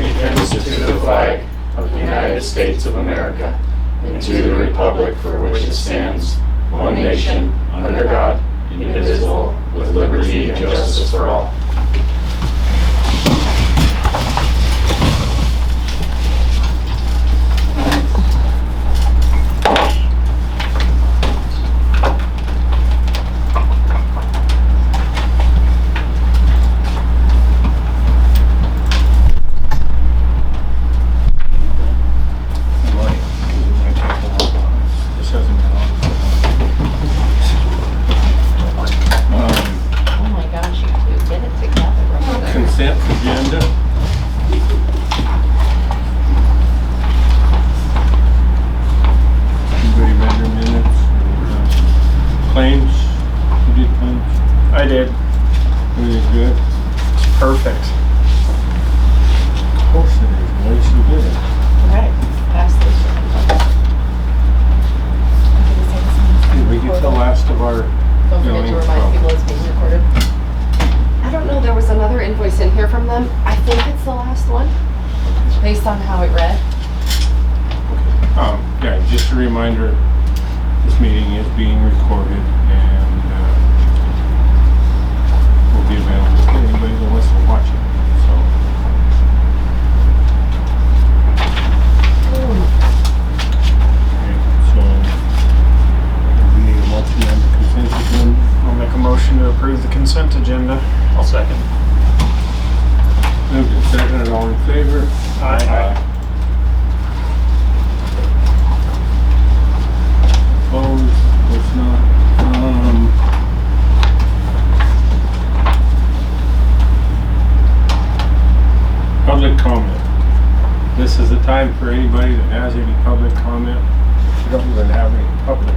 allegiance to the flag of the United States of America and to the republic for which it stands, one nation, under God, indivisible, with liberty and justice for all. Consent agenda. Anybody read their minutes? Claims? Who did claims? I did. Really good. Perfect. Of course it is. Why she did it? Alright, pass this. Did we get the last of our Don't forget billing to remind from- people it's being recorded. I don't know, there was another invoice in here from them. I think it's the last one, based on how it read. Yeah, just a reminder, this meeting is being recorded and will be available to anybody that wants to watch it, so. Okay, so we need a motion on the consent agenda. I'll make a motion to approve the consent agenda. I'll second. Moved and seconded, all in favor? Aye. Opposed, was not. Public comment. This is the time for anybody that has any public comment. We don't even have any public.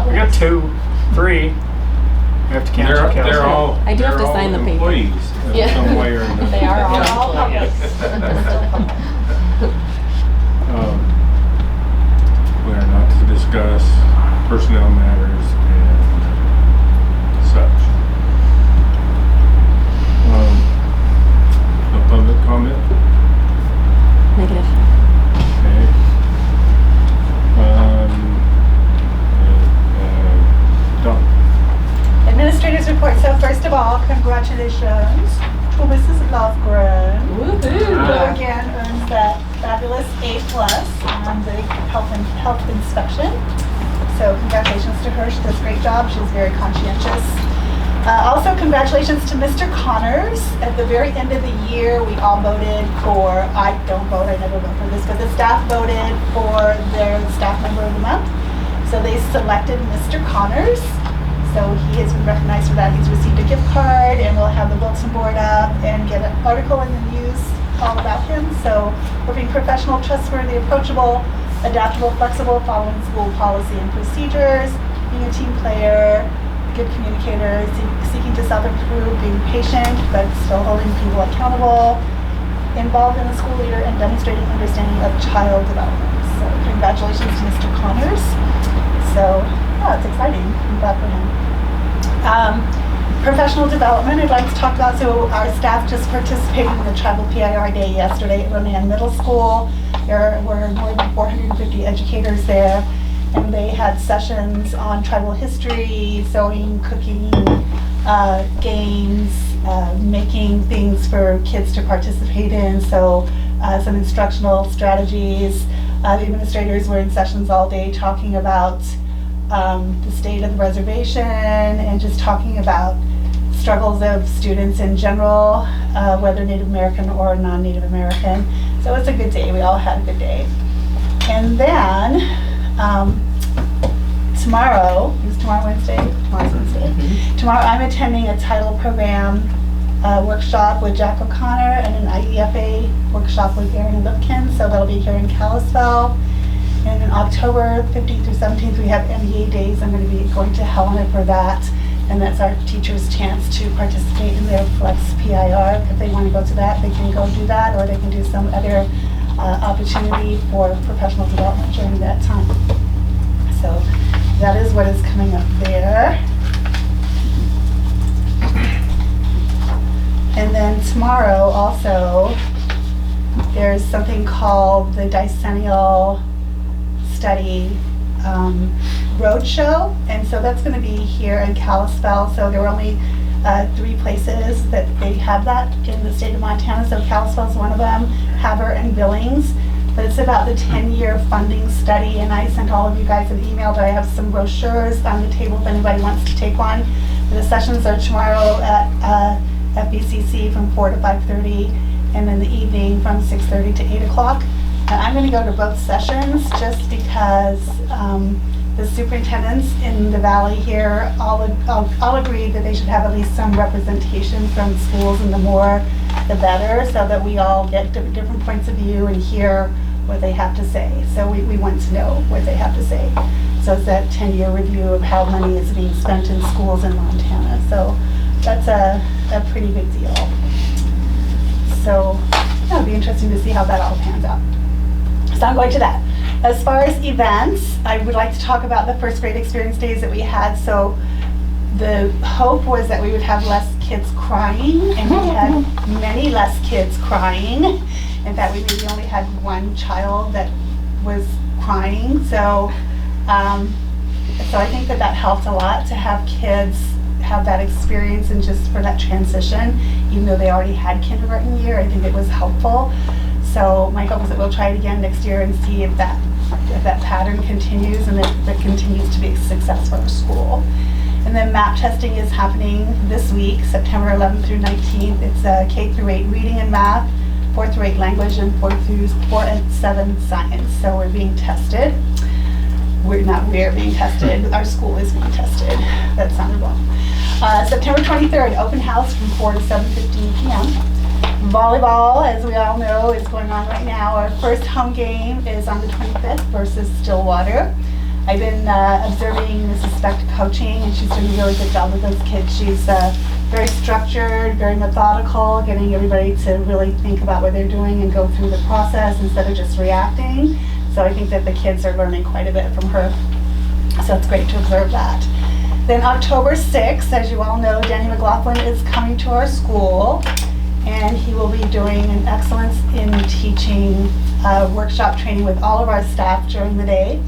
We got 2, 3. We have to count your They're Kelsey. all, I do have they're to sign all the paper. employees in Yeah. some way or another. They are all Yes. We are not to discuss personnel matters and such. No public comment? Negative. Okay. Done. Administrators report. So first of all, congratulations to Mrs. Lovegren, who Woohoo! again earns that fabulous A+ on the health inspection. So congratulations to her. She does a great job. She's very conscientious. Also, congratulations to Mr. Connors. At the very end of the year, we all voted for, I don't vote, I never vote for this, but the staff voted for their staff member of the month. So they selected Mr. Connors. So he has been recognized for that. He's received a gift card, and we'll have the bulletin board up and get an article in the news all about him. So we're being professional, trustworthy, approachable, adaptable, flexible, following school policy and procedures, being a team player, good communicator, seeking to self-improve, being patient, but still holding people accountable, involved in the school leader, and demonstrating understanding of child development. So congratulations to Mr. Connors. So, yeah, it's exciting. I'm glad for him. Professional development, I'd like to talk about, so our staff just participated in the Tribal PIR Day yesterday at Ronan Middle School. There were more than 450 educators there, and they had sessions on tribal history, sewing, cooking, games, making things for kids to participate in, so some instructional strategies. The administrators were in sessions all day talking about the state of the reservation and just talking about struggles of students in general, whether Native American or non-Native American. So it was a good day. We all had a good day. And then tomorrow, is tomorrow Wednesday? Tomorrow's Wednesday. Tomorrow I'm attending a title program workshop with Jack O'Connor and an IEFA workshop with Erin Lipkin. So that'll be here in Kalispell. And in October 15th through 17th, we have MBA days. I'm going to be going to Helena for that. And that's our teachers' chance to participate in their Flex PIR. If they want to go to that, they can go do that, or they can do some other opportunity for professional development during that time. So that is what is coming up there. And then tomorrow also, there's something called the Decennial Study Roadshow. And so that's gonna be here in Kalispell. So there were only 3 places that they have that in the state of Montana. So Kalispell is one of them, Havre and Billings. But it's about the 10-year funding study, and I sent all of you guys an email, but I have some brochures on the table if anybody wants to take one. The sessions are tomorrow at FBCC from 4 to 5:30, and then the evening from 6:30 to 8 o'clock. And I'm gonna go to both sessions just because the superintendents in the valley here all agreed that they should have at least some representation from schools, and the more the better, so that we all get different points of view and hear what they have to say. So we want to know what they have to say. So it's that 10-year review of how money is being spent in schools in Montana. So that's a pretty big deal. So it'll be interesting to see how that all pans out. So I'm going to that. As far as events, I would like to talk about the first grade experience days that we had. So the hope was that we would have less kids crying, and we had many less kids crying. In fact, we maybe only had 1 child that was crying. So, so I think that helped a lot to have kids have that experience, and just for that transition, even though they already had kindergarten year, I think it was helpful. So my hope is that we'll try it again next year and see if that pattern continues, and if it continues to be a success for our school. And then MAP testing is happening this week, September 11th through 19th. It's K through 8 reading and math, 4th through 8 language, and 4 and 7 science. So we're being tested. We're being tested. Our school is being tested. That sounded wrong. September 23rd, open house from 4 to 7:15 p.m. Volleyball, as we all know, is going on right now. Our first home game is on the 25th versus Stillwater. I've been observing Mrs. Speck coaching, and she's doing a really good job with those kids. She's very structured, very methodical, getting everybody to really think about what they're doing and go through the process instead of just reacting. So I think that the kids are learning quite a bit from her. So it's great to observe that. Then October 6th, as you all know, Danny McLaughlin is coming to our school, and he will be doing an excellence in teaching workshop training with all of our staff during the day.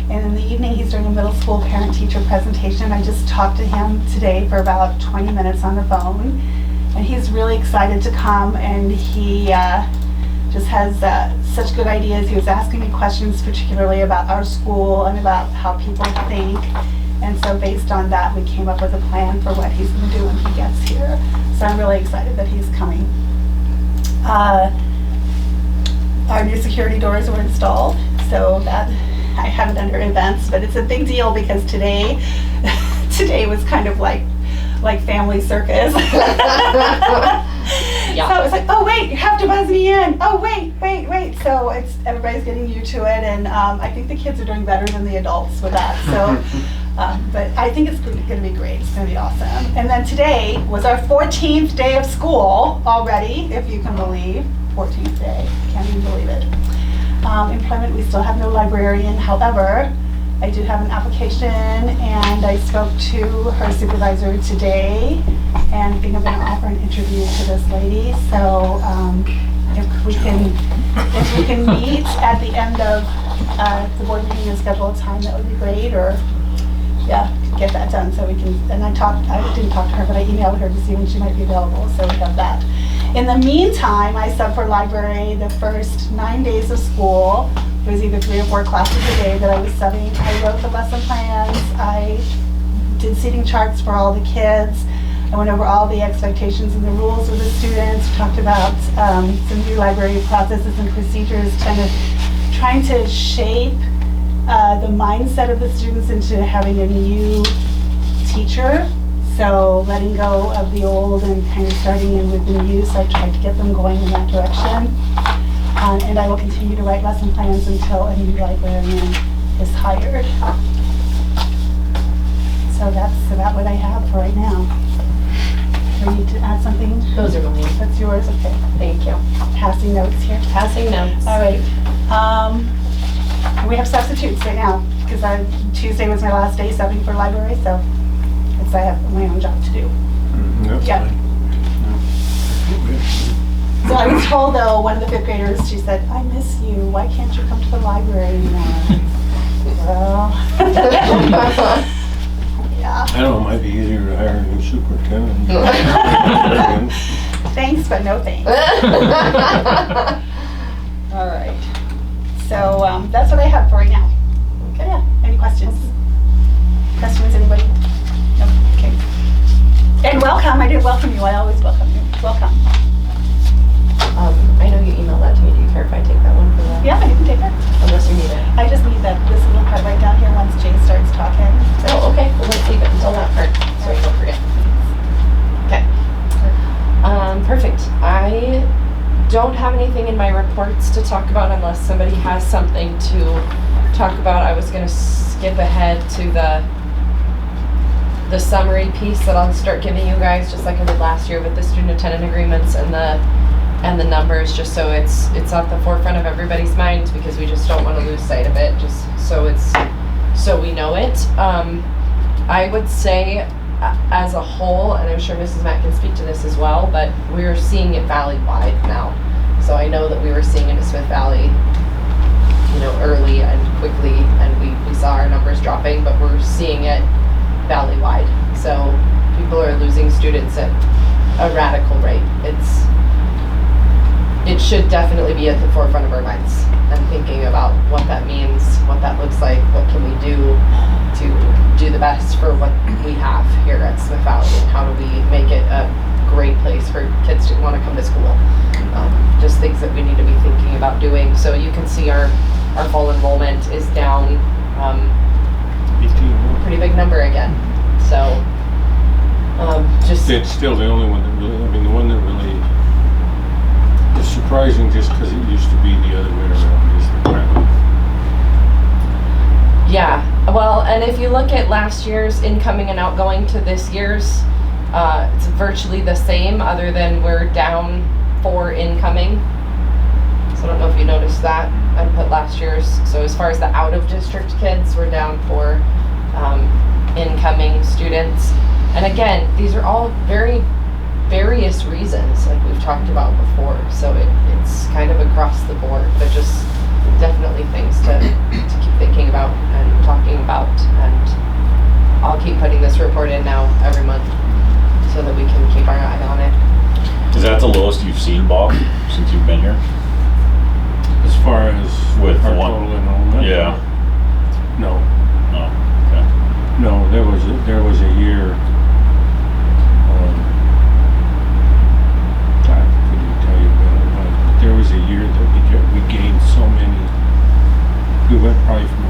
And in the evening, he's doing a middle school parent-teacher presentation. I just talked to him today for about 20 minutes on the phone, and he's really excited to come, and he just has such good ideas. He was asking me questions particularly about our school and about how people think. And so based on that, we came up with a plan for what he's going to do when he gets here. So I'm really excited that he's coming. Our new security doors were installed, so that I have it under events, but it's a big deal because today was kind of like family circus. Yeah. So it was like, oh wait, you have to buzz me in. Oh wait. So everybody's getting used to it, and I think the kids are doing better than the adults with that. So, but I think it's going to be great. It's going to be awesome. And then today was our 14th day of school already, if you can believe. 14th day, can't even believe it. Employment, we still have no librarian. However, I do have an application, and I spoke to her supervisor today, and I think I'm going to offer an interview to this lady. So if we can meet at the end of the board meeting and schedule a time, that would be great. Or get that done so we can. And I didn't talk to her, but I emailed her to see when she might be available. So we have that. In the meantime, I subbed for library the first 9 days of school. It was either 3 or 4 classes a day that I was subbing. I wrote the lesson plans. I did seating charts for all the kids. I went over all the expectations and the rules with the students. We talked about some new library processes and procedures, trying to shape the mindset of the students into having a new teacher. So letting go of the old and kind of starting in with the new. So I tried to get them going in that direction. And I will continue to write lesson plans until a new librarian is hired. So that's about what I have for right now. Do you need to add something? Those are mine. That's yours? Okay. Thank you. Passing notes here. Passing notes. All right. We have substitutes right now because Tuesday was my last day subbing for library, so I have my own job to do. That's Yeah. fine. So I was told though, one of the fifth graders, she said, I miss you. Why can't you come to the library anymore? Well, yeah. I don't know, it might be easier to hire a new superintendent. Thanks, but no thanks. All right. So that's what I have for right now. Okay. Yeah. Any questions? Questions, anybody? No. Okay. And welcome. I didn't welcome you. I always welcome you. Welcome. I know you emailed that to me. Do you care if I take that one for that? Yeah, you can take it. Unless you need it. I just need this little part right down here once Jay starts talking. Oh, okay. Well, let's leave it until that part, so we don't forget. Okay. Perfect. I don't have anything in my reports to talk about unless somebody has something to talk about. I was gonna skip ahead to the summary piece that I'll start giving you guys, just like I did last year with the student attendant agreements and the numbers, just so it's at the forefront of everybody's minds, because we just don't want to lose sight of it, just so we know it. I would say as a whole, and I'm sure Mrs. Matt can speak to this as well, but we're seeing it valley-wide now. So I know that we were seeing it in Smith Valley, early and quickly, and we saw our numbers dropping, but we're seeing it valley-wide. So people are losing students at a radical rate. It should definitely be at the forefront of our minds and thinking about what that means, what that looks like, what can we do to do the best for what we have here at Smith Valley, and how do we make it a great place for kids to want to come to school. Just things that we need to be thinking about doing. So you can see our fall enrollment is down, 18. pretty big number again. So just It's still the only one that really, the one that really is surprising, just because it used to be the other way around, is the private. yeah. Well, and if you look at last year's incoming and outgoing to this year's, it's virtually the same, other than we're down 4 incoming. So I don't know if you noticed that. I put last year's. So as far as the out-of-district kids, we're down 4 incoming students. And again, these are all very various reasons, like we've talked about before. So it's kind of across the board, but just definitely things to keep thinking about and talking about. And I'll keep putting this report in now every month so that we can keep our eye on it. Is that the lowest you've seen, Bob, since you've been here? As far as With our one- total enrollment? Yeah. No, Oh, okay. no, there was a year, I couldn't tell you when it was, but there was a year that we gained so many. We went probably from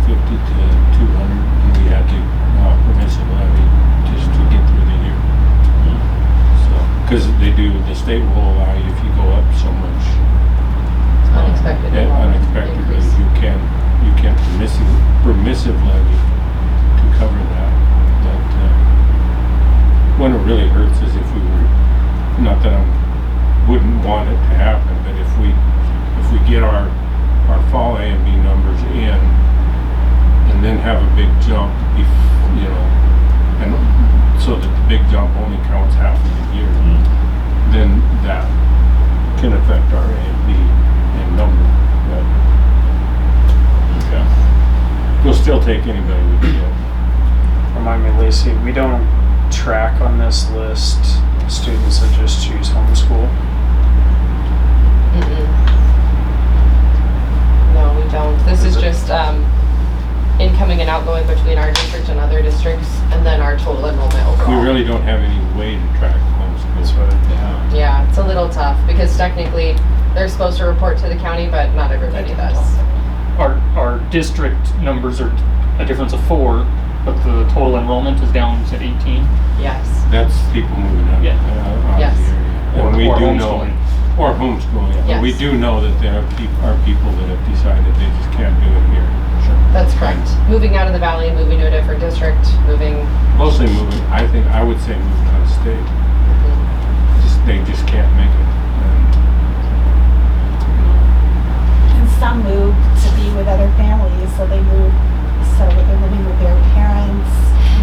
150 to 200, and we had to permissive levy just to get through the year. So, because the state will allow you, if you go up so much, Unexpected. unexpectedly, you can permissive levy to cover that. But when it really hurts is if we were, not that I wouldn't want it to happen, but if we get our fall A and B numbers in, and then have a big jump, and so that the big jump only counts half of the year, then that can affect our A and B and number. But Okay. we'll still take anybody we can get. Remind me, Lacey, we don't track on this list students that just choose homeschool. No, we don't. This is just incoming and outgoing between our district and other districts, and then our total enrollment overall. We really don't have any way to track That's homeschool. what, Yeah, it's a little tough because technically they're supposed to report to the county, but not everybody does. Our district numbers are a difference of 4, but the total enrollment is down to 18. Yes. That's people moving out, Yeah. out Yes. of the area. Or- And we or do homeschooling. know, or homeschooling. Yes. We do know that there are people that have decided they just can't do it here. That's correct. Moving out of the valley, moving to a different district, moving. Mostly moving, I would say moving out of state. They just can't make it. And some move to be with other families, so they move so that they're living with their parents.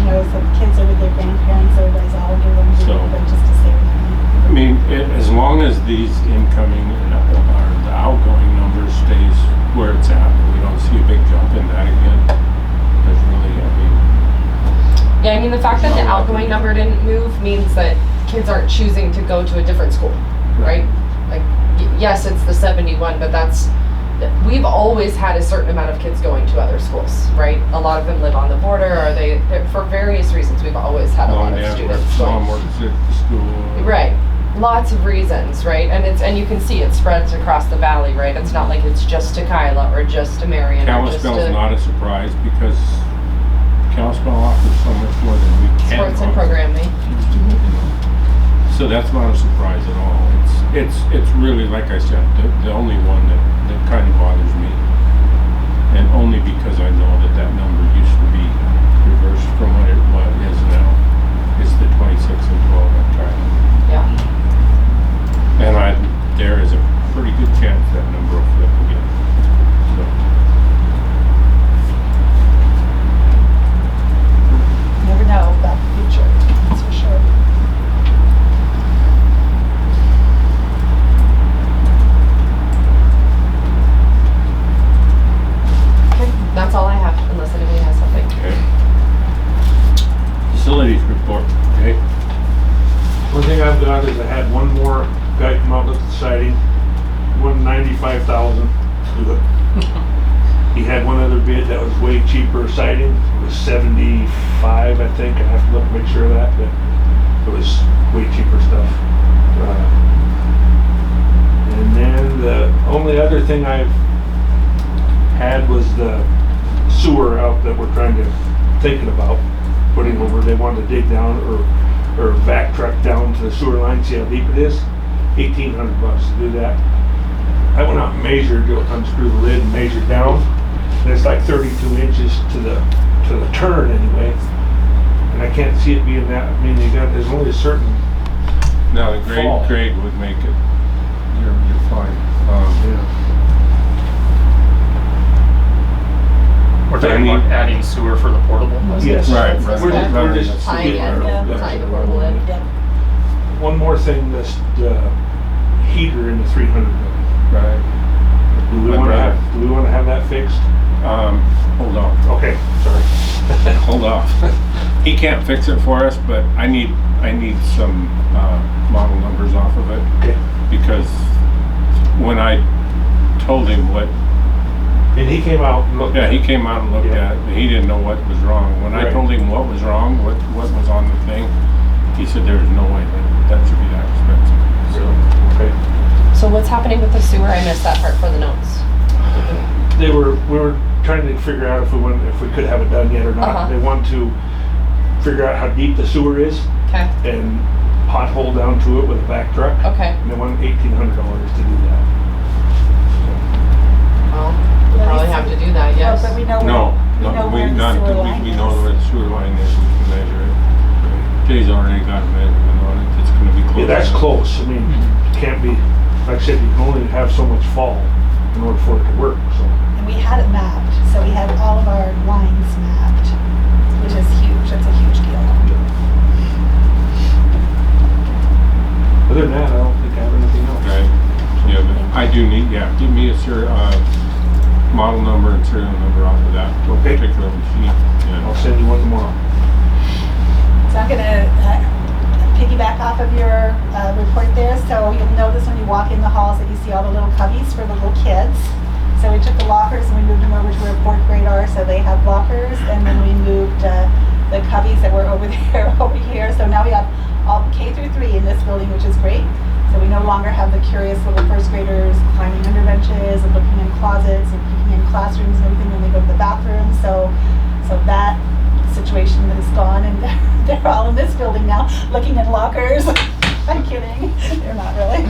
So the kids are with their grandparents, everybody's all doing So- but just to save money. I mean, as long as these incoming or the outgoing numbers stays where it's at, we don't see a big jump in that again. There's really, I mean, Yeah, I mean, the fact that the outgoing number didn't move means that kids aren't choosing to go to a different school, right? Like, yes, it's the 71, but we've always had a certain amount of kids going to other schools, right? A lot of them live on the border, or they're for various reasons, we've always had a lot of students mom going. works at the school. Right, lots of reasons, right? And you can see it spreads across the valley, right? It's not like it's just to Kyla or just to Marion or just Kalispell's to not a surprise because Kalispell offers so much more than we can sports and offer. programming. So that's not a surprise at all. It's really, like I said, the only one that kind of bothers me. And only because I know that number used to be reversed from what it is now. It's the 26 and 12 I'm trying. Yeah. And there is a pretty good chance that number will flip again. So, Never know about the future, that's for sure. Okay, that's all I have, unless anybody has something. okay. Facilities report, okay? One thing I've got is I had one more guy come out with the siding, $195,000 to do it. He had one other bid that was way cheaper siding, it was 75, I think, I have to look, make sure of that, but it was way cheaper stuff. And then the only other thing I've had was the sewer out that we're thinking about putting over. They wanted to dig down or vac truck down to the sewer line, see how deep it is. $1,800 to do that. I went out and measured, unscrew the lid and measured down, and it's like 32 inches to the turn anyway. And I can't see it being that. I mean, there's only a certain. Now the Fall. grade would make it. You're fine. We're talking about adding sewer for the portable. Yes. Right, That's We're what just that's Tying the- it, yeah. tying the portable in. One more thing, the heater in the 300 building. Right. Do we want to have that fixed? Hold on. Okay, sorry. Hold off. He can't fix it for us, but I need some model numbers off of it Okay. because when I told him what, And he came out and looked yeah, at he it. came out and looked Yeah. at it, and he didn't know what was wrong. When I Right. told him what was wrong, what was on the thing, he said there was no way that should be that expensive. So Okay. So what's happening with the sewer? I missed that part for the notes. We were trying to figure out if we could have it done yet or not. Uh-huh. They want to figure out how deep the sewer is Okay, and pothole down to it with a back truck. okay, And they want $1,800 to do that. well, we'll probably have to do that, yes. But we know no, where, we know where the not sewer until line we is. know where the sewer line is. We can measure it. Jay's already got a measurement on it. It's going to be close. Yeah, that's close. I mean, it can't be, like I said, you can only have so much fall in order for it to work, so. And we had it mapped, so we had all of our lines mapped, which is huge, that's a huge deal. Other than that, I don't think I have anything else. Right. Yeah, but I do need, give me a model number and serial number off of that Okay. particular machine. I'll send you one tomorrow. So I'm gonna piggyback off of your report there. So you'll notice when you walk in the halls that you see all the little cubbies for the little kids. So we took the lockers and we moved them over to where fourth grade are, so they have lockers. And then we moved the cubbies that were over there over here. So now we have all K through 3 in this building, which is great. So we no longer have the curious little first graders climbing under benches and looking in closets and peeking in classrooms and everything when they go to the bathroom. So that situation is gone, and they're all in this building now, looking in lockers. I'm kidding, they're not really.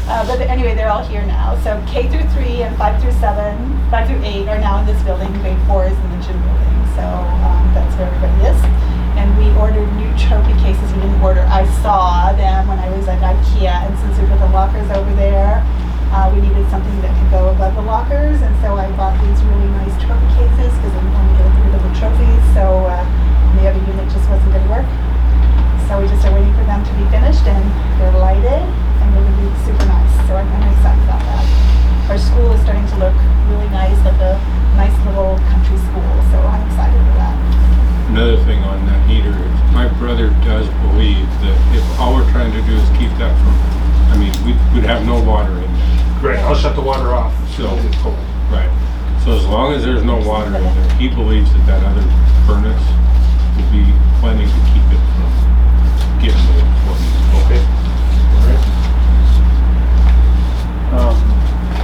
But anyway, they're all here now. So K through 3 and 5 through 8 are now in this building. Grade 4 is in the gym building. So that's where everybody is. And we ordered new trophy cases. We didn't order. I saw them when I was at IKEA, and since we put the lockers over there, we needed something that could go above the lockers, and so I bought these really nice trophy cases because I didn't want to get rid of the trophies. So the other unit just wasn't going to work. So we just are waiting for them to be finished, and they're shut the water off. So, right. So as long as there's no water in there, he believes that that other furnace will be plenty to keep it from getting to what he's. Okay.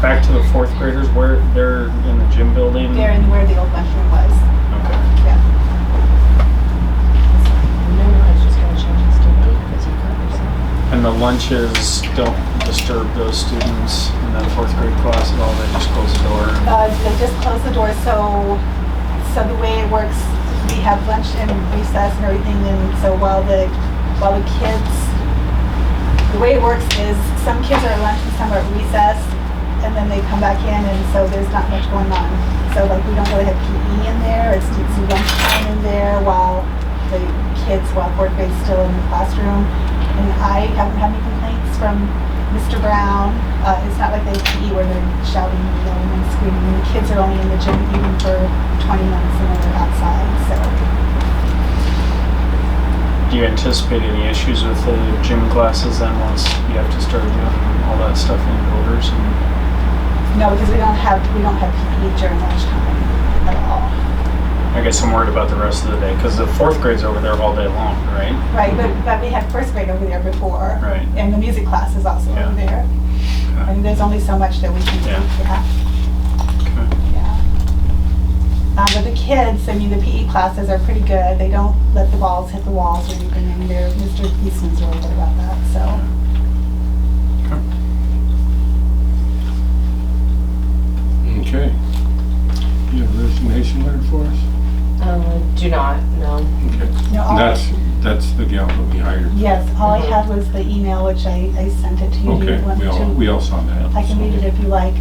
Back to the fourth graders, where they're in the gym building? They're in where the old lunchroom was. Okay. Yeah. No, I was just gonna change this to 8 because you covered some. And the lunches don't disturb those students in that fourth grade class at all? They just close the door? They just closed the door, so the way it works, we have lunch and recess and everything, and so while the kids, the way it works is some kids are at lunch and some are at recess, and then they come back in, and so there's not much going on. So like we don't really have PE in there, it's lunchtime in there while the kids, while fourth grade's still in the classroom. And I haven't had any complaints from Mr. Brown. It's not like they have PE where they're shouting, yelling, and screaming. And the kids are only in the gym even for 20 minutes and then they're outside, so. Do you anticipate any issues with the gym classes then once you have to start doing all that stuff indoors? No, because we don't have PE during lunchtime at all. I guess I'm worried about the rest of the day because the fourth grade's over there all day long, right? Right, but we had first grade over there before. Right. And the music class is also Yeah. over there. Okay. And there's only so much that we can do. Yeah. Okay. Yeah. But the kids, I mean, the PE classes are pretty good. They don't let the balls hit the walls or anything in there. Mr. Eastman's really good about that, so. Okay. You have a resignation letter for us? Do not, no. Okay. No, all- That's the gal that we hired. Yes, all I had was the email, which I sent it to you. Do you Okay, want to- we all saw that. I can read it if you like.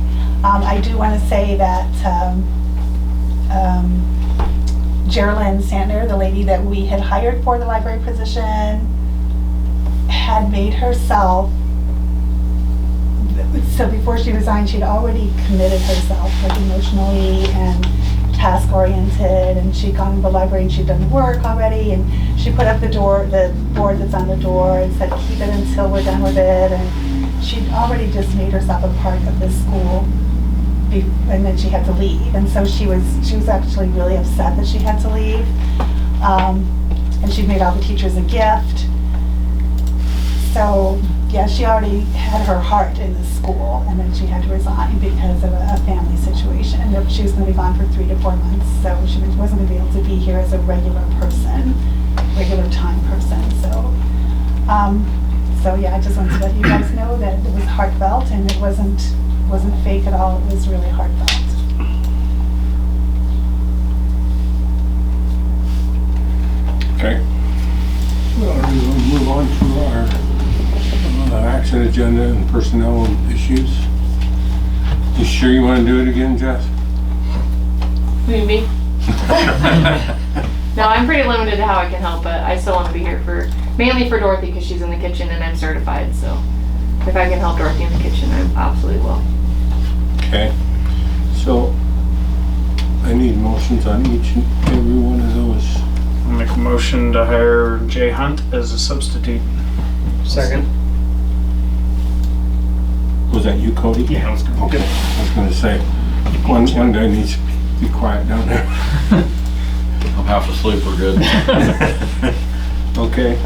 I do want to say that Geraldine Sandner, the lady that we had hired for the library position, had made herself, so before she resigned, she'd already committed herself, like emotionally and task oriented, and she'd gone to the library and she'd done the work already, and she put up the board that's on the door and said, keep it until we're done with it, and she'd already just made herself a part of this school, and then she had to leave, and so she was actually really upset that she had to leave, and she'd made all the teachers a gift, so yeah, she already had her heart in the school, and then she had to resign because of a family situation. And she was going to be gone for 3 to 4 months, so she wasn't going to be able to be here as a regular person, regular time person. So yeah, I just wanted to let you guys know that it was heartfelt, and it wasn't fake at all. It was really heartfelt. Okay. Well, we'll move on to our action agenda and personnel issues. You sure you want to do it again, Jess? Maybe. No, I'm pretty limited to how I can help, but I still want to be here mainly for Dorothy because she's in the kitchen and I'm certified, so if I can help Dorothy in the kitchen, I absolutely will. Okay. So I need motions on each and every one of those. I'll make a motion to hire Jay Hunt as a substitute. Second. Was that you, Cody? Yeah, I was gonna- Okay. I was gonna say, one guy needs to be quiet down there. I'm half asleep, we're good. Okay.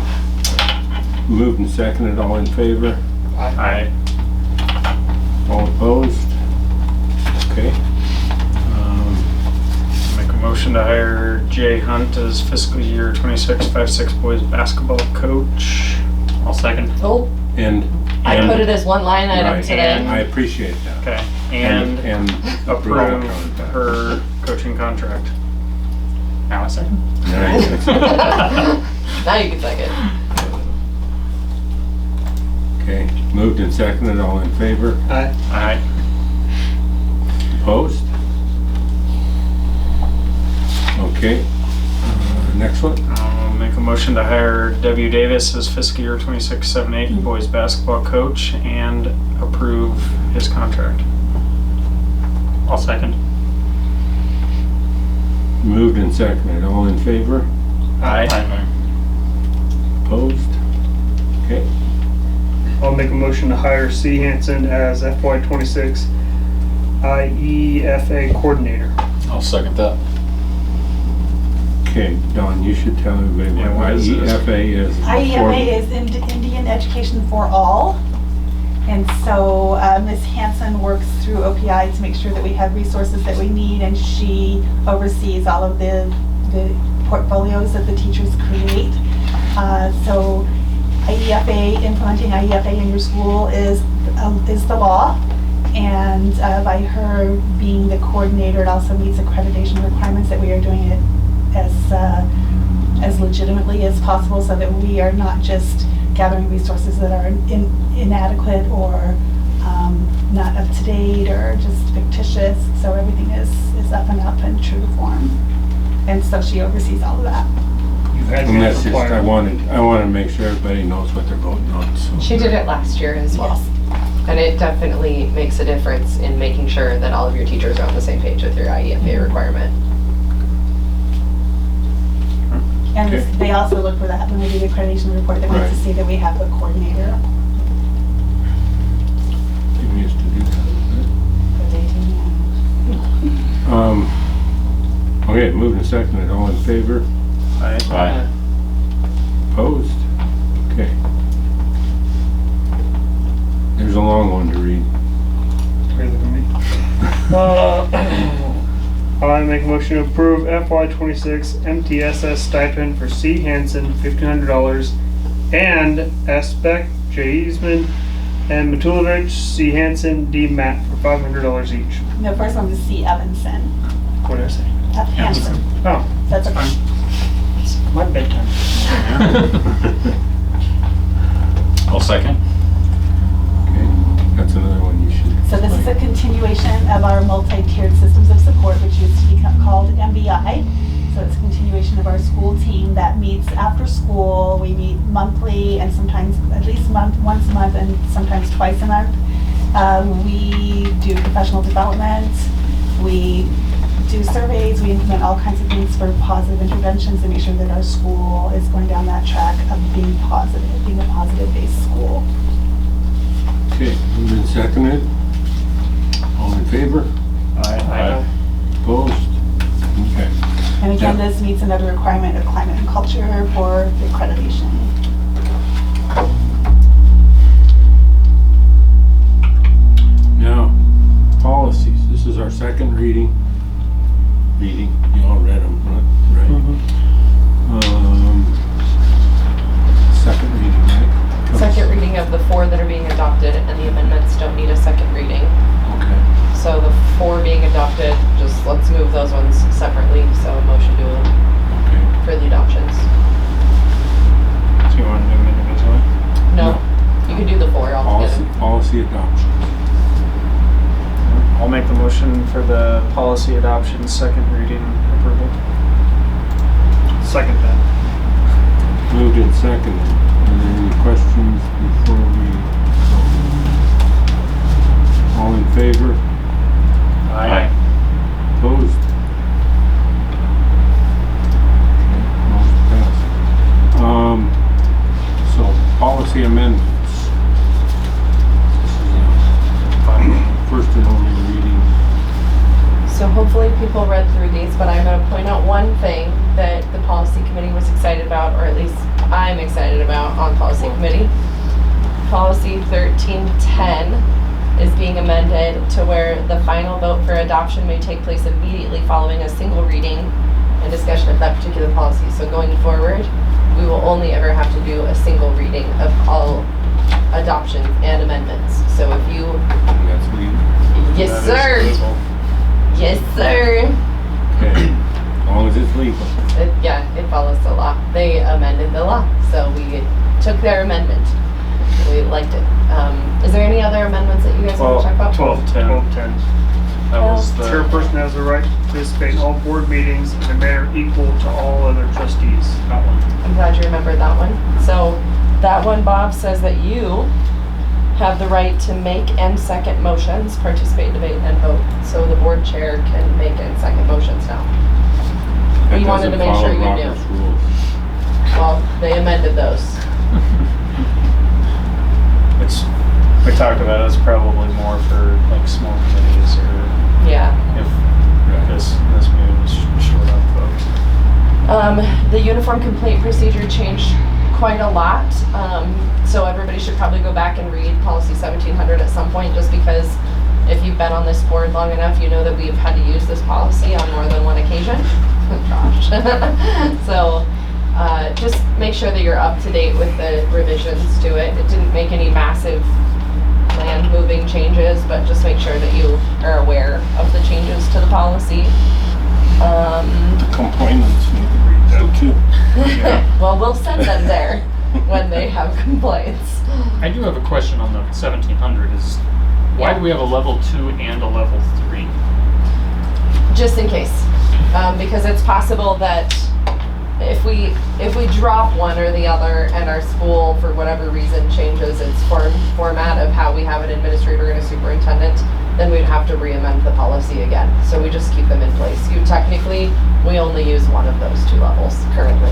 Moved and seconded, all in favor? Aye. All opposed? Okay. Make a motion to hire Jay Hunt as fiscal year 26-56 boys basketball coach. I'll second. Oh, And. I and- put it as one line item Right. today. I appreciate that. Okay. And approve her coaching contract. Now I second. Nice. Now you can second. Okay, moved and seconded, all in favor? Aye. Opposed? Okay, next one? I'll make a motion to hire W. Davis as fiscal year 26-78 boys basketball coach and approve his contract. I'll second. Moved and seconded, all in favor? Aye. Opposed? Okay, I'll make a motion to hire C. Hanson as FY26 IEFA coordinator. I'll second that. Okay, Don, you should tell everybody Yeah, what what is this? IEFA is. IEFA is Indian Education for All. And so Ms. Hanson works through OPI to make sure that we have resources that we need, and she oversees all of the portfolios that the teachers create. So IEFA, implementing IEFA in your school is the law. And by her being the coordinator, it also meets accreditation requirements that we are doing it as legitimately as possible, so that we are not just gathering resources that are inadequate or not up to date or just fictitious. So everything is up and up and true to form. And so she oversees all of that. You've had And that's me just, require- I wanted to make sure everybody knows what they're voting on, so. She did it last year as well. And it definitely makes a difference in making sure that all of your teachers are on the same page with your IEFA requirement. And Okay. they also look for that when they do the accreditation report. They want to Right. see that we have a coordinator. You used to do that. coordinating. Okay, moved and seconded, all in favor? Aye. Opposed? Okay. There's a long one to read. Are you looking at me? I make a motion to approve FY26 MTSS stipend for C. Hansen, $1,500, and Aspect, J. Eastman, and Matulovich, C. Hansen, D. Matt for $500 each. The first one is C. Evanson. What did I say? Hanson. Oh, That's okay. fine. It's my bedtime. I'll second. Okay, that's another one you should. So this is a continuation of our multi-tiered systems of support, which used to be called MBI. So it's a continuation of our school team that meets after school. We meet monthly and sometimes at least once a month and sometimes twice a month. We do professional development. We do surveys. We implement all kinds of things for positive interventions to make sure that our school is going down that track of being positive, being a positive-based school. Okay, moved and seconded. All in favor? Aye. Opposed? Okay. And again, Yeah. this meets another requirement of climate and culture for the accreditation. Now, policies. This is our second reading. You all read them, right? Second reading, right? Second reading of the 4 that are being adopted, and the amendments don't need a second reading. Okay. So the 4 being adopted, just let's move those ones separately, so a motion to Okay. for the adoptions. So you want to do them individually? No, you could do the 4 altogether. Policy adoptions. I'll make the motion for the policy adoption, second reading approval. Second that. Moved and seconded. Are there any questions before we vote? All in favor? Aye. Opposed? Okay, motion passed. So, policy amendments. This is first and only reading. So hopefully people read through these, but I'm going to point out one thing that the policy committee was excited about, or at least I'm excited about on policy committee. Policy 1310 is being amended to where the final vote for adoption may take place immediately following a single reading and discussion of that particular policy. So going forward, we will only ever have to do a single reading of all adoptions and amendments. So if you, That's legal. yes That is sir, legal. yes sir. Okay, as long as it's legal. Yeah, it follows the law. They amended the law, so we took their amendment. We liked it. Is there any other amendments that you guys want to talk about? 1210. 1210. That was the. Chairperson has the right to participate in all board meetings in a manner equal to all other trustees. That one. I'm glad you remembered that one. So that one, Bob, says that you have the right to make and second motions, participate, debate, and vote. So the board chair can make and second motions now. That We wanted to doesn't make sure follow you knew. Robert's rules. Well, they amended those. It's, we talked about it, it's probably more for like small committees or Yeah. if this maybe was short up folks. The uniform complaint procedure changed quite a lot. So everybody should probably go back and read policy 1700 at some point, just because if you've been on this board long enough, you know that we've had to use this policy on more than one occasion. Gosh. So just make sure that you're up to date with the revisions to it. It didn't make any massive land moving changes, but just make sure that you are aware of the changes to the policy. The complainants need to read that too. Well, we'll send them there when they have complaints. I do have a question on the 1700 is, why do we have a level 2 and a level 3? Just in case, because it's possible that if we drop one or the other and our school for whatever reason changes its format of how we have an administrator and a superintendent, then we'd have to re-amend the policy again. So we just keep them in place. We only use one of those 2 levels currently.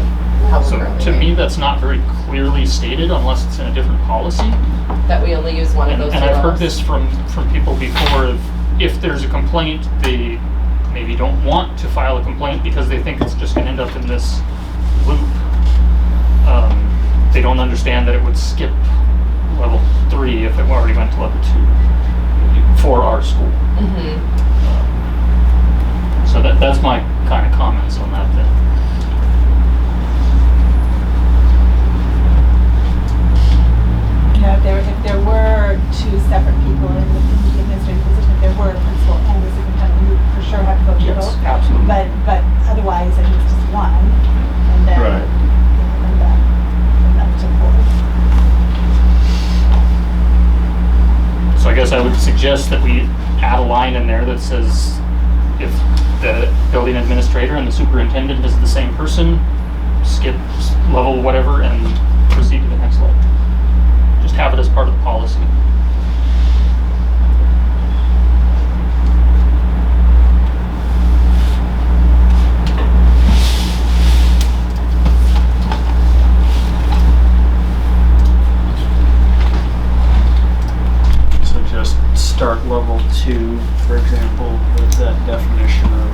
How we're So currently to made. me, that's not very clearly stated unless it's in a different policy. That we only use one of those 2 And I've levels. heard this from people before, if there's a complaint, they maybe don't want to file a complaint because they think it's just gonna end up in this loop. They don't understand that it would skip level 3 if it already went to level 2 for our school. Mhm. So that's my kind of comments on that then. You know, if there were 2 separate people in the administrative position, if there were a principal and a superintendent, you for sure have to go to Yes, both. absolutely. But otherwise, I think it's just one, and then Right. bring that up to 4. So I guess I would suggest that we add a line in there that says if the building administrator and the superintendent is the same person, skip level whatever and proceed to the next level. Just have it as part of the policy. So just start level 2, for example, with that definition of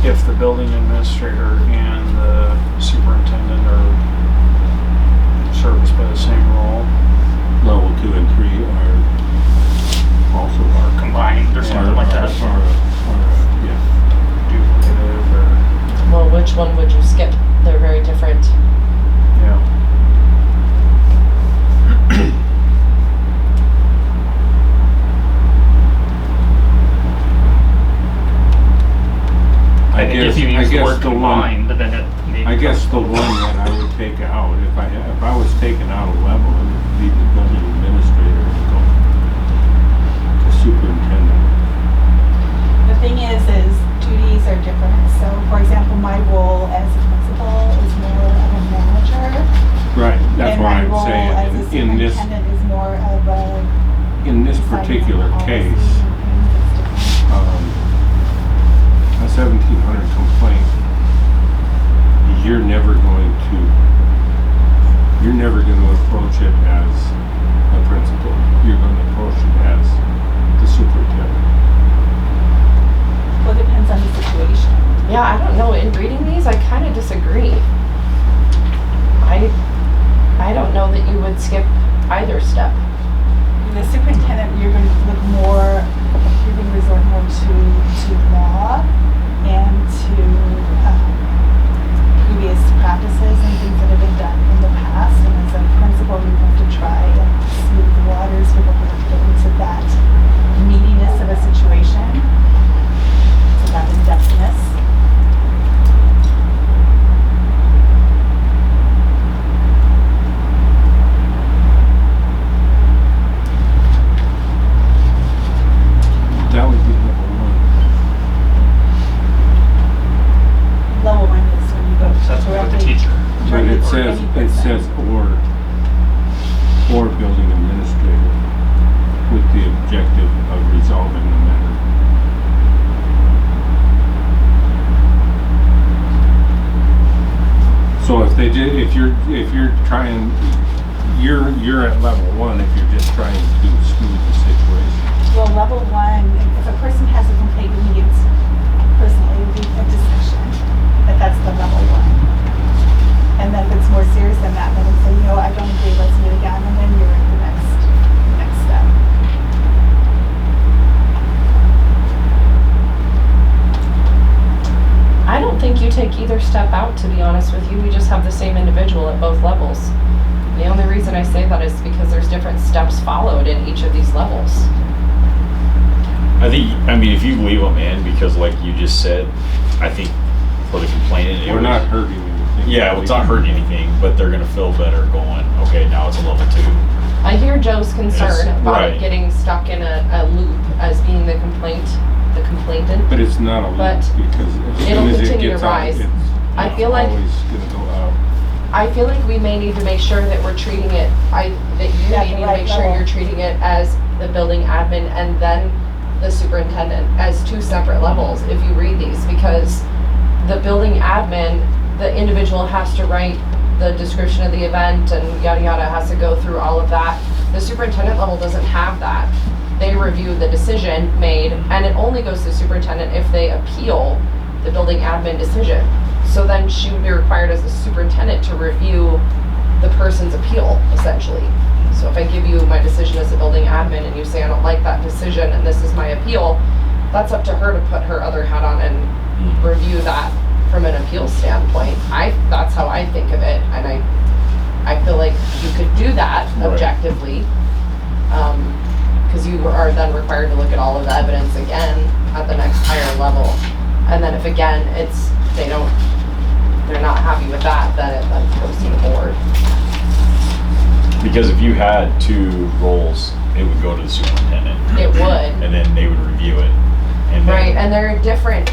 if the building administrator and the superintendent are serviced by the same role. Level 2 and 3 are also Combined or something like that. Yeah. Duplicative or, Well, which one would you skip? They're very different. yeah. If you use the word the one, combined, then it maybe. I guess the one that I would take out, if I was taking out a level, it would be the building administrator and go to superintendent. The thing is duties are different. So, for example, my role as a principal is more of a manager. Right, that's and what my I'm role saying. as a In this, superintendent is more of a in this deciding on particular policy case, and things different. a 1700 complaint, you're never going to approach it as a principal. You're going to approach it as the superintendent. Well, it depends on the situation. Yeah, I don't know. In reading these, I kind of disagree. I don't know that you would skip either step. The superintendent, you're going to look more, you're going to resort more to law and to previous practices and things that have been done in the past. And as a principal, we have to try and smooth the waters. We don't have to get into that meatiness of a situation. It's about in-depthness. That would be level 1. Level 1 is when you go That's with the directly. teacher. But it directly to says, any it person. says or building administrator with the objective of resolving the matter. So if you're trying, you're at level 1 if you're just trying to smooth the situation. Well, level one, if a person has a complaint, we need personally it would be a discussion, but that's the level one. And then if it's more serious than that, then we say, you know, I don't agree, let's meet again, and then you're in the next step. I don't think you take either step out, to be honest with you. We just have the same individual at both levels. The only reason I say that is because there's different steps followed in each of these levels. I mean, if you leave them in, because like you just said, I think for the complainant, We're not hurting anything. Yeah, well, it's not hurting anything, but they're gonna feel better going, okay, now it's a level 2. I hear Joe's concern Yes, about right. it getting stuck in a loop as being the complainant. But it's not a But loop because as it'll soon as it continue to gets out, rise. it's I feel like always gonna go out. I feel like we may need to make sure that we're treating it, that you Yeah, may the need to right make sure level. you're treating it as the building admin and then the superintendent as 2 separate levels if you read these, because the building admin, the individual has to write the description of the event and yada yada, has to go through all of that. The superintendent level doesn't have that. They review the decision made, and it only goes to the superintendent if they appeal the building admin decision. So then she would be required as a superintendent to review the person's appeal, essentially. So if I give you my decision as a building admin and you say I don't like that decision and this is my appeal, that's up to her to put her other hat on and review that from an appeal standpoint. That's how I think of it, and I feel like you could do that Right. objectively. Because you are then required to look at all of the evidence again at the next higher level. And then if again, they're not happy with that, then it then goes to the board. Because if you had 2 roles, it would go to the superintendent. It would. And then they would review it. And then, Right, and there are different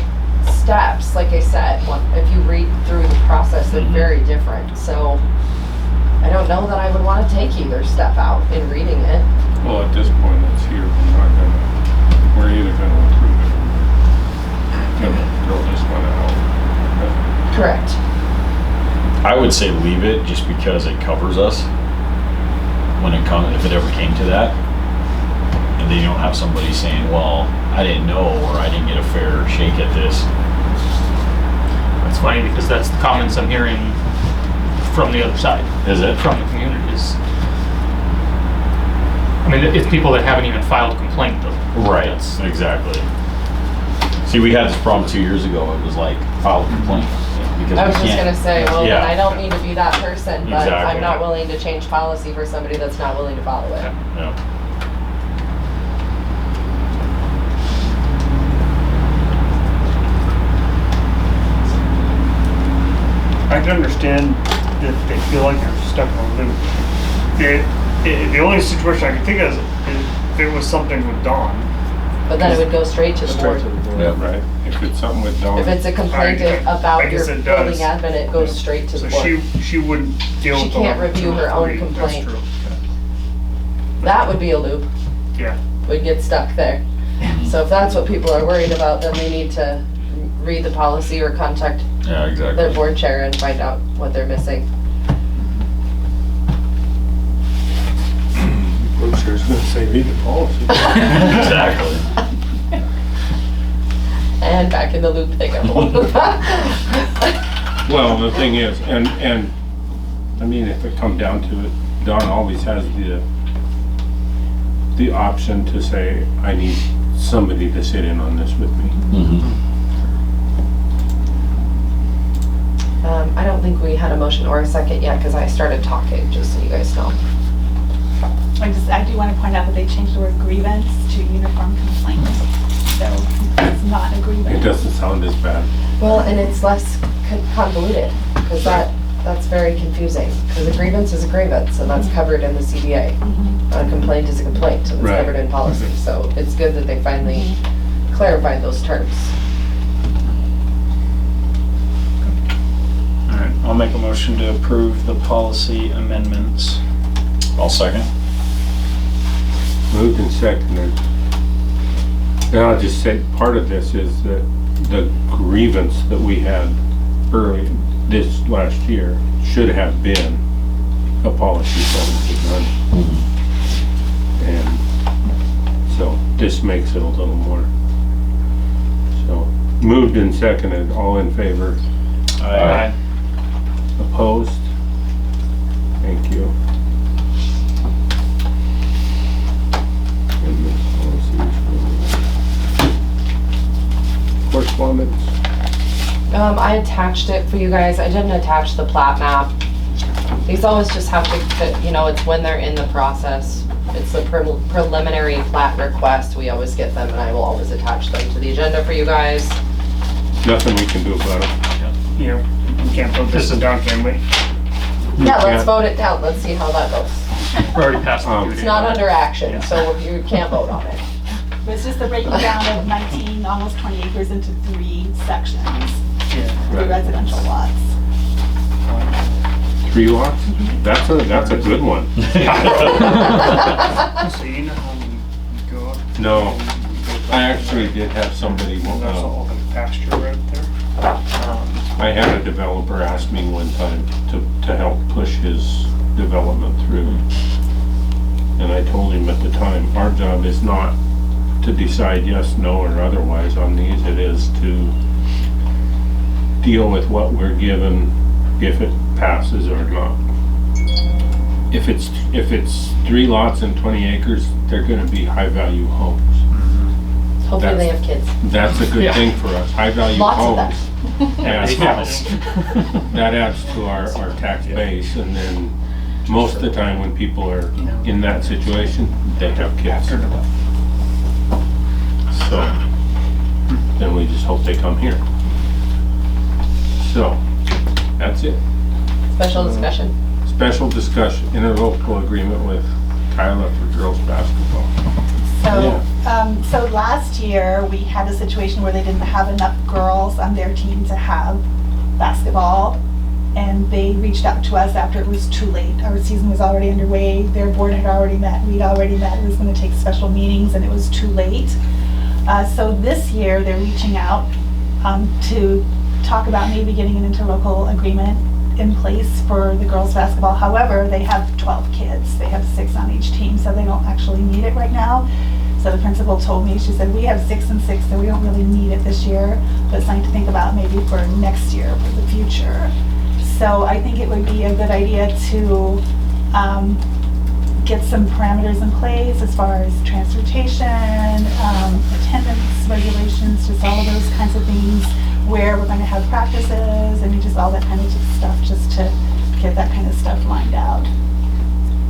steps, like I said, if you read through the process, they're very different. So I don't know that I would want to take either step out in reading it. Well, at this point, it's here. We're either gonna approve it or we're gonna throw this one out. Correct. I would say leave it just because it covers us when it comes, if it ever came to that. And then you don't have somebody saying, well, I didn't know, or I didn't get a fair shake at this. It's funny because that's the comments I'm hearing from the other side. Is it? From the communities. I mean, it's people that haven't even filed a complaint though. Right, That's- exactly. See, we had this problem 2 years ago. It was like, file a complaint. Because I was we just can't- gonna say, well, Yeah. then I don't need to be that person, but Exactly. I'm not willing to change policy for somebody that's not willing to follow it. Yeah. I can understand that they feel like they're stuck on a loop. The only situation I can think of is if it was something with Dawn. But then it would go straight to the board. Yeah, right. If it's something with Dawn. If it's a complaint I about your guess it building does. admin, it goes straight to the So board. she wouldn't deal She with can't Dawn review her until own 3. That's complaint. true. That would be a loop. Yeah. Would get stuck there. So if that's what people are worried about, then they need to read the policy or contact Yeah, exactly. their board chair and find out what they're missing. Board chair's gonna say, read the policy. Exactly. And back in the loop they go. Well, the thing is, and I mean, if it come down to it, Dawn always has the option to say, I need somebody to sit in on this with me. I don't think we had a motion or a second yet because I started talking, just so you guys know. I do want to point out that they changed the word grievance to uniform complaint. So it's not a grievance. It doesn't sound as bad. Well, and it's less convoluted because that's very confusing. Because a grievance is a grievance and that's covered in the CBA. A complaint is a complaint and it's Right. covered in policy. So it's good that they finally clarified those terms. All right, I'll make a motion to approve the policy amendments. I'll second. Moved and seconded. And I'll just say, part of this is that the grievance that we had early, this last year, should have been a policy 7 to 9. And so, this makes it a little more. So, moved and seconded, all in favor? Aye. Opposed? Thank you. And this policy is correspondence. I attached it for you guys. I didn't attach the plat map. These always just have to, you know, it's when they're in the process. It's the preliminary plat request. We always get them, and I will always attach them to the agenda for you guys. Nothing we can do about it. You know, we can't put this down, can we? Yeah, let's can't. vote it down. Let's see how that goes. We're already past the due It's date not on it. under action, so you can't vote on it. But it's just the breaking down of 19, almost 20 acres into 3 sections, Yeah. 3 residential lots. 3 lots? That's a good one. So you know how we go up? No, I actually did have somebody, That's all open pasture right there. I had a developer ask me one time to help push his development through. And I told him at the time, our job is not to decide yes, no, or otherwise on these. It is to deal with what we're given, if it passes or not. If it's 3 lots and 20 acres, they're gonna be high-value homes. Hopefully they have kids. That's a good Yeah. thing for us, high-value Lots of homes. adds- Yes. That adds to our tax base, and then most of the time when people are in that situation, they have kids. So, then we just hope they come here. So, that's it. Special discussion. Special discussion, interlocal agreement with Kyla for girls' basketball. So last year, we had a situation where they didn't have enough girls on their team to have basketball. And they reached out to us after it was too late. Our season was already underway, their board had already met, we'd already met, it was gonna take special meetings, and it was too late. So this year, they're reaching out to talk about maybe getting an interlocal agreement in place for the girls' basketball. However, they have 12 kids. They have 6 on each team, so they don't actually need it right now. So the principal told me, she said, we have 6 and 6, so we don't really need it this year, but it's something to think about maybe for next year, for the future. So I think it would be a good idea to get some parameters in place as far as transportation, attendance regulations, just all of those kinds of things, where we're going to have practices, and just all that kind of stuff, just to get that kind of stuff lined out.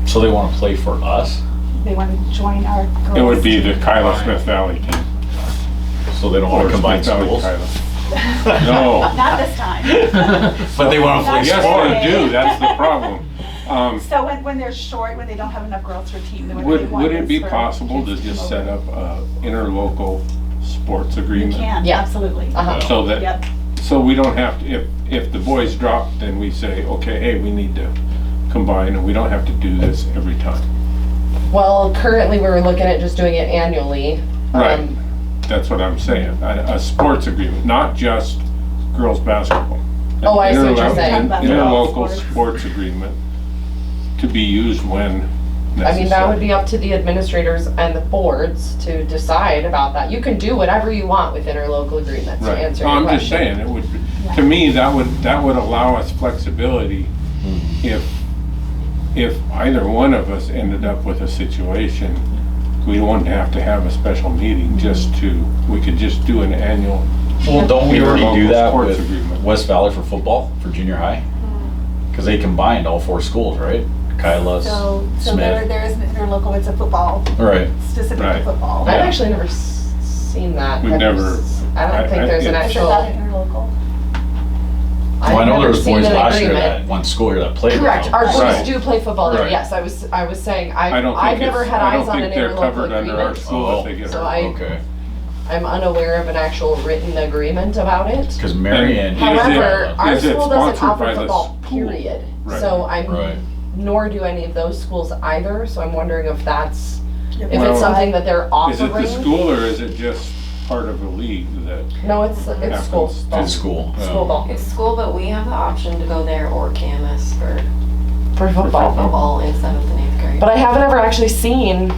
So they want to play for us? They want to join our girls. It would be the Kyla Smith Valley team. So they don't want Or to combine Smith Valley schools? Kyla. No. Not this time. But they want to play Yes, sport? they do, that's the problem. So when they're short, when they don't have enough girls for a team, then what they Would want it be is for possible to kids just come set over. up a interlocal sports You agreement? can, Yeah. absolutely. Uh-huh. So that, Yep. so we don't have to, if the boys drop, then we say, okay, hey, we need to combine, and we don't have to do this every time. Well, currently we were looking at just doing it annually. Right. That's what I'm saying, a sports agreement, not just girls' basketball. An Oh, I see what you're interlo- saying. An interlocal Sports. sports agreement to be used when necessary. I mean, that would be up to the administrators and the boards to decide about that. You can do whatever you want with interlocal agreements, to Right. answer No, your I'm question. just saying, it would, to me, that would allow us flexibility if either one of us ended up with a situation, we wouldn't have to have a special meeting we could just do an annual. Well, don't we already do Interlocal that sports with agreement. West Valley for football, for junior high? Because they combined all 4 schools, right? Kyla, So Smith. there is an interlocal, it's a football, Right. specific to Right. football. I've actually never seen that. We've Have you never- I I- don't think I- there's an it's- Is actual. that an interlocal? Well, I I've know there never was seen boys an last year agreement. that went to school here that played. with Correct, them. our boys Right. do play football there, Right. yes, I was saying, I don't I've think never it's, had I eyes don't on an think they're interlocal covered under our agreement. school if they get So hurt. Okay. I'm unaware of an actual written agreement about it. Because Marion. However, our is it school doesn't sponsored offer by the football, school? period. Right. So Right. nor do any of those schools either, so I'm wondering if that's, if Well, it's something that they're Is it offering. the school or is it just part of a league that No, it's school. happens to- It's school. School ball. It's school, but we have the option to go there or Camas for For football. football in 7th and 8th grade. But I haven't ever actually seen,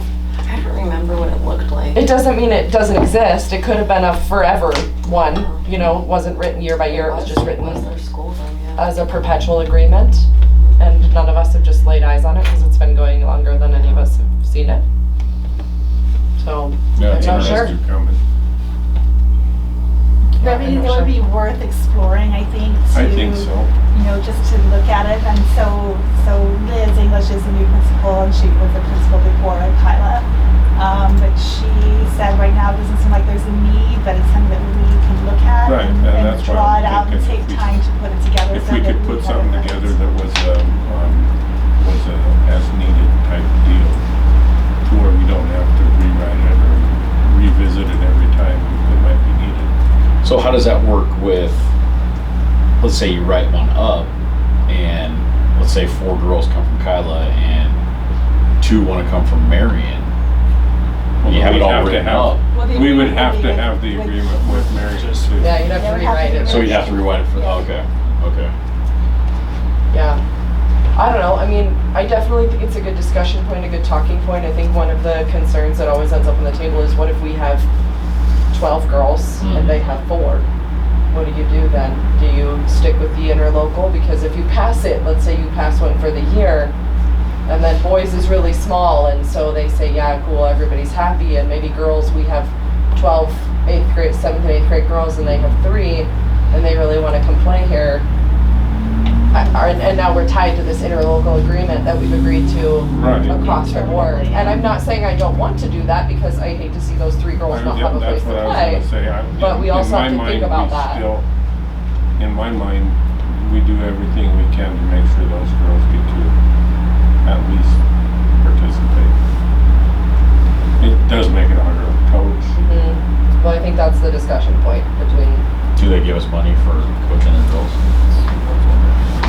I don't remember what it looked like. It doesn't mean it doesn't exist. It could have been a forever one, you know, wasn't written year by year, it was just written Was their school then, yeah. as a perpetual agreement. And none of us have just laid eyes on it because it's been going longer than any of us have seen it. So, Yeah, I'm not sure. interesting comment. I mean, it would be worth exploring, I think, I think so. you know, just to look at it. And so Liz English is the new principal, and she was the principal before Kyla. But she said right now it doesn't seem like there's a need, but it's something that we can look at Right, and that's why draw I'm it out and thinking take if we- time to put it together. If so we that could we put have something it. together that was a as needed type deal, to where we don't have to rewrite it or revisit it every time it might be needed. So how does that work with, let's say you write one up and let's say 4 girls come from Kyla and 2 want to come from Marion. You have it all written up. Well, the We would agreement have would to be have the with- agreement with Mary too. Yeah, you'd have Yeah, to we have to rewrite it. So you'd have to rewrite it for, okay. Yeah. I don't know. I mean, I definitely think it's a good discussion point, a good talking point. I think one of the concerns that always ends up on the table is what if we have 12 girls and they have 4? What do you do then? Do you stick with the interlocal? Because if you pass it, let's say you pass one for the year, and then boys is really small, and so they say, yeah, cool, everybody's happy, and maybe girls, we have 12 8th grade, 7th and 8th grade girls, and they have 3, and they really want to come play here. And now we're tied to this interlocal agreement that we've agreed to Right. across the board. And I'm not saying I don't want to do that, because I hate to see those 3 girls not have a place That's to what I was play. gonna say. But we In also my have to think mind, about we that. still- In my mind, we do everything we can to make sure those girls get to at least participate. It does make it harder to coach. Well, I think that's the discussion point between. Do they give us money for coaching their girls?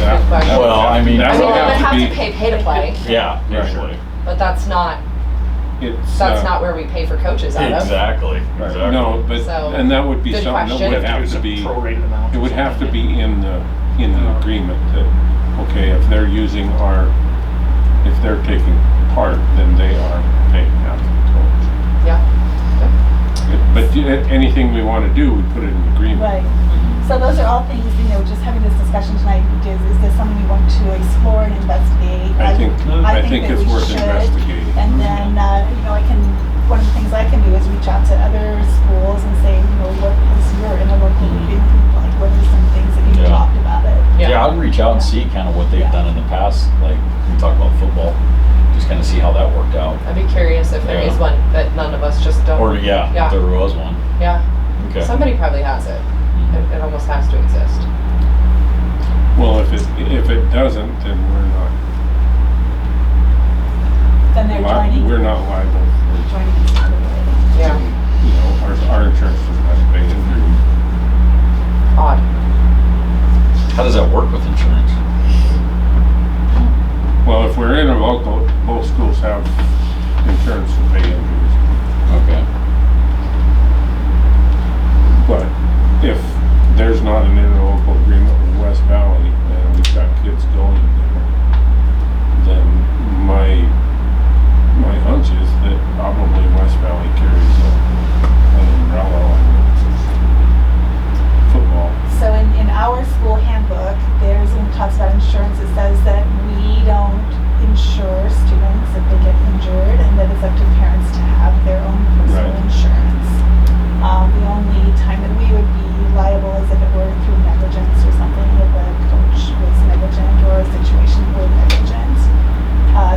That- Good question. that would Well, have- I mean- that I mean, would they would have have to to be, pay to play, Yeah, Right. usually. but that's not it's, not where we pay for coaches out of. Exactly, right. exactly. No, but, So, and that would be good something that question. would have It's to a be, prorated amount. it would have to be in the agreement that, okay, if they're using if they're taking part, then they are paying half the coach. Yeah. But anything we want to do, we put it in agreement. Right. So those are all things, you know, just having this discussion tonight, is this something we want to explore and investigate? I think that it's we worth should. investigating. And then, you know, one of the things I can do is reach out to other schools and say, you know, what has your interlocal meeting like? What are some things that you Yeah. talked about it? Yeah, I'd reach out and see kind of what they've done in the past, like we talked about football, just kind of see how that worked out. I'd be curious if there Yeah. is one that none of us just don't. Or, yeah, Yeah. if there was one. Yeah. Okay. Somebody probably has it. It almost has to exist. Well, if it doesn't, then Then they're joining. we're not liable for, Joining us in the meeting. Yeah. you know, our insurance doesn't have to pay injury. Odd. How does that work with insurance? Well, if we're interlocal, both schools have insurance to pay injuries. Okay. But if there's not an interlocal agreement with West Valley and we've got kids going there, then my hunch is that probably West Valley carries an umbrella on football. So in our school handbook, when it talks about insurance, it says that we don't insure students if they get injured, and that it's up to parents to have their own personal Right. insurance. The only time that we would be liable is if it were through negligence or something, if a coach was negligent or a situation were negligent,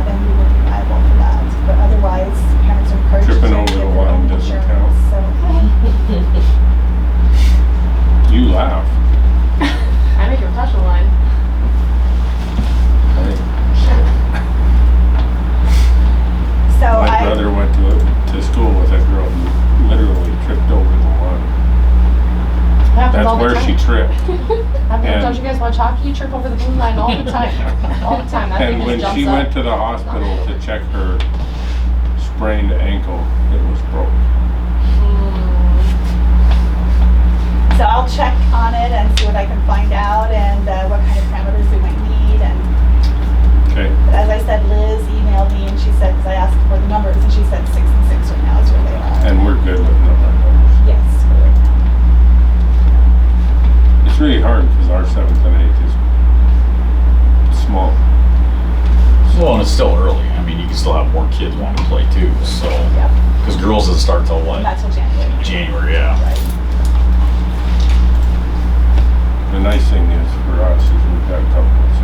then we would be liable for that. But otherwise, parents are encouraged to Tripping get over the their line own doesn't insurance. So, You laugh. I make him touch the line. so My I. brother went to school with a girl who literally tripped over the line. Happens all That's the where she time. tripped. Don't you guys watch hockey? You trip over the blue line all the time. All the time. That thing And just when jumps she up. went to the hospital to check her sprained ankle, it was broken. So I'll check on it and see what I can find out and what kind of parameters we might need. And Okay. as I said, Liz emailed me and she said, because I asked for the numbers, and she said 6 and 6 right now is where they are. And it's still early. I mean, you can still have more kids wanting to play too, so. Yep. Because girls doesn't start till what? Not till January. January, yeah. Right. The nice thing is for us is we've got a couple of